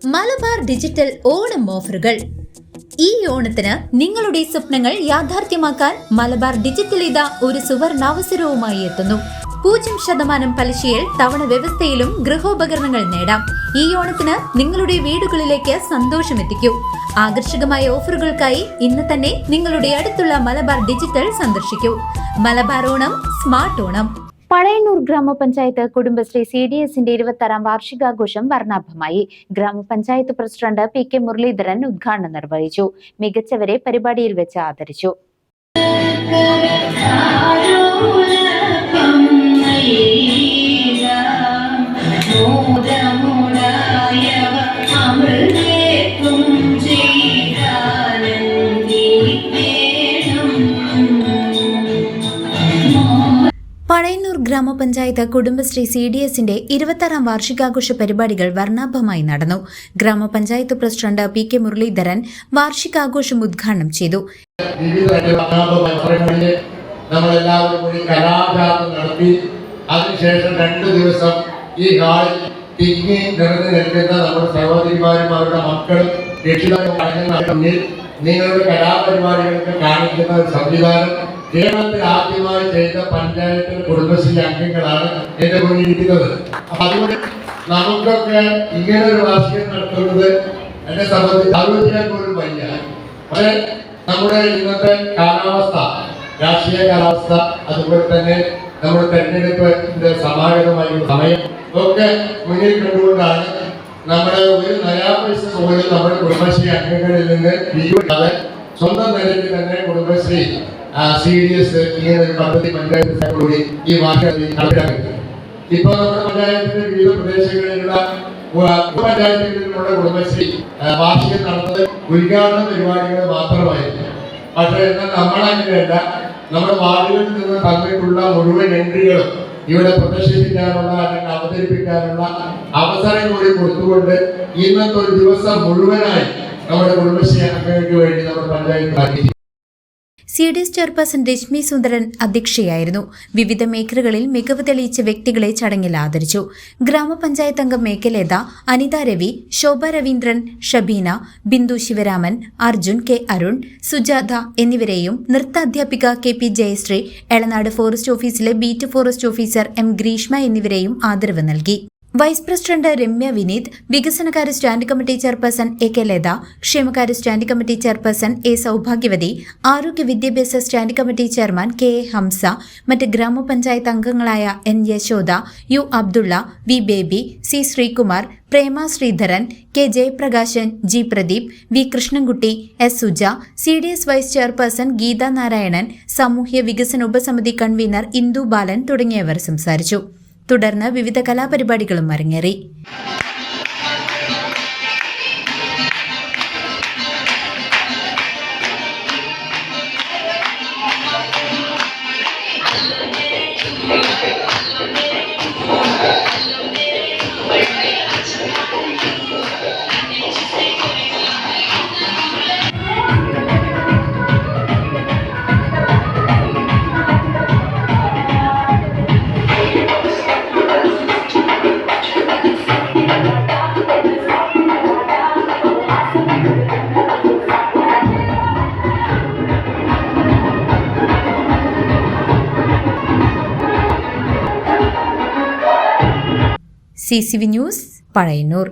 Malabar digital Onam ഓഫറുകൾ. ഈ ഓണത്തിന് നിങ്ങളുടെ സ്വപ്നങ്ങൾ യാഥാർത്ഥ്യമാക്കാൻ മലബാർ ഡിജിറ്റൽ ഇതാ ഒരു സുവർണാവസരവുമായി എത്തുന്നു. 0% പലിശയിൽ തവണ വ്യവസ്ഥയിലും ഗൃഹോപകരണങ്ങൾ നേടാം. ഈ ഓണത്തിന് നിങ്ങളുടെ വീടുകളിലേക്ക് സന്തോഷമെത്തിക്കൂ. ആകർഷകമായ ഓഫറുകൾക്കായി ഇന്ന് തന്നെ നിങ്ങളുടെ അടുത്തുള്ള മലബാർ ഡിജിറ്റൽ സന്ദർശിക്കൂ. മലബാർ ഓണം, സ്മാർട്ട് ഓണം. പഴയന്നൂർ ഗ്രാമപഞ്ചായത്ത് കുടുംബശ്രീ CDSന്റെ 26ാം വാർഷികാഘോഷം വർണ്ണാഭമായി. ഗ്രാമപഞ്ചായത്ത് പ്രസിഡന്റ് PK മുരളീധരൻ ഉദ്ഘാടനം നിർവഹിച്ചു. മികച്ചവരെ പരിപാടിയിൽ വെച്ച് ആദരിച്ചു. പഴയന്നൂർ ഗ്രാമപഞ്ചായത്ത് കുടുംബശ്രീ CDSന്റെ 26ാം വാർഷികാഘോഷ പരിപാടികൾ വർണ്ണാഭമായി നടന്നു. ഗ്രാമപഞ്ചായത്ത് പ്രസിഡന്റ് PK മുരളീധരൻ വാർഷികാഘോഷം ഉദ്ഘാടനം ചെയ്തു. നമ്മളെല്ലാവരും കൂടി കലാജാഥം നടത്തി അതിനുശേഷം 2 ദിവസം ഈ ഹാളിൽ തിങ്ങി നിറഞ്ഞു നിൽക്കുന്ന നമ്മുടെ സഹോദരിമാരും അവരുടെ മക്കളും രക്ഷിതാക്കളും നിങ്ങളുടെ കലാപരിപാടികൾക്ക് കാണിക്കുന്ന ഒരു സംവിധാനം കേരളത്തിൽ ആദ്യമായി ചെയ്ത പഞ്ചായത്ത് കുടുംബശ്രീ അംഗങ്ങളാണ് എന്റെ മുന്നിൽ ഇരിക്കുന്നത്. അതുകൊണ്ട് നമുക്കൊക്കെ ഇങ്ങനെ ഒരു വാർഷികം നടത്തുന്നത് എന്നെ സംബന്ധിച്ച് ആലോചിക്കാൻ പോലും വയ്യ. പക്ഷേ നമ്മുടെ ഇന്നത്തെ കാലാവസ്ഥ, രാഷ്ട്രീയ കാലാവസ്ഥ, അതുപോലെ തന്നെ നമ്മുടെ തെരഞ്ഞെടുപ്പിന്റെ സമാഗതമായ സമയം ഒക്കെ മുന്നിൽ കണ്ടുകൊണ്ടാണ് നമ്മുടെ ഒരു നയാ പൈസ പോലും നമ്മുടെ കുടുംബശ്രീ അംഗങ്ങളിൽ നിന്ന് പിരിവിടാതെ സ്വന്തം നിലയ്ക്ക് തന്നെ കുടുംബശ്രീ CDS ഇങ്ങനെ ഒരു പദ്ധതി പഞ്ചായത്ത് കൂടി ഈ വാർഷികം നടപ്പിലാക്കി. ഇപ്പോൾ നമ്മുടെ പഞ്ചായത്തിന്റെ വിവിധ പ്രദേശങ്ങളിലുള്ള പഞ്ചായത്തുകളിലുള്ള കുടുംബശ്രീ വാർഷികം നടന്നത് ഉദ്ഘാടന പരിപാടികൾ മാത്രമായിരുന്നു. പക്ഷേ എന്നാൽ നമ്മളങ്ങനെയല്ല, നമ്മുടെ വാർഡുകളിൽ നിന്ന് തന്നിട്ടുള്ള മുഴുവൻ എൻട്രികളും ഇവിടെ പ്രദർശിപ്പിക്കാനുള്ള അല്ലെങ്കിൽ അവതരിപ്പിക്കാനുള്ള അവസരം കൂടി കൊടുത്തുകൊണ്ട് ഇന്നത്തെ ഒരു ദിവസം മുഴുവനായി നമ്മുടെ കുടുംബശ്രീ അംഗങ്ങൾക്ക് വേണ്ടി നമ്മുടെ പഞ്ചായത്ത് CDS ചെയർപേഴ്സൺ രശ്മി സുന്ദരൻ അധ്യക്ഷയായിരുന്നു. വിവിധ മേഖലകളിൽ മികവ് തെളിയിച്ച വ്യക്തികളെ ചടങ്ങിൽ ആദരിച്ചു. ഗ്രാമപഞ്ചായത്ത് അംഗം മേഖലേത അനിത രവി, ശോഭ രവീന്ദ്രൻ, ഷബീന, ബിന്ദു ശിവരാമൻ, അർജുൻ K അരുൺ, സുജാത എന്നിവരെയും നൃത്താധ്യാപിക KP ജയശ്രീ, എളനാട് ഫോറസ്റ്റ് ഓഫീസിലെ beat forest officer M Greeshma എന്നിവരെയും ആദരവ് നൽകി. വൈസ് പ്രസിഡന്റ് രമ്യ വിനീത്, വികസനകാര്യ stand committee chairperson AK Latha, ക്ഷേമകാര്യ stand committee chairperson A Saubhagyavathi, ആരോഗ്യ വിദ്യാഭ്യാസ stand committee chairman KA Hamsa, മറ്റ് ഗ്രാമപഞ്ചായത്ത് അംഗങ്ങളായ N Yashoda, U Abdulla, V Baby, C Sreekumar, Prema Sreedharan, K Jayaprakashan, G Pradeep, V Krishnankutty, S Suja, CDS vice chairperson Geetha Narayanan, സാമൂഹ്യ വികസന ഉപസമിതി കൺവീനർ ഇന്ദു ബാലൻ തുടങ്ങിയവർ സംസാരിച്ചു. തുടർന്ന് വിവിധ കലാപരിപാടികളും അരങ്ങേറി. CCV news, Pazhayannur.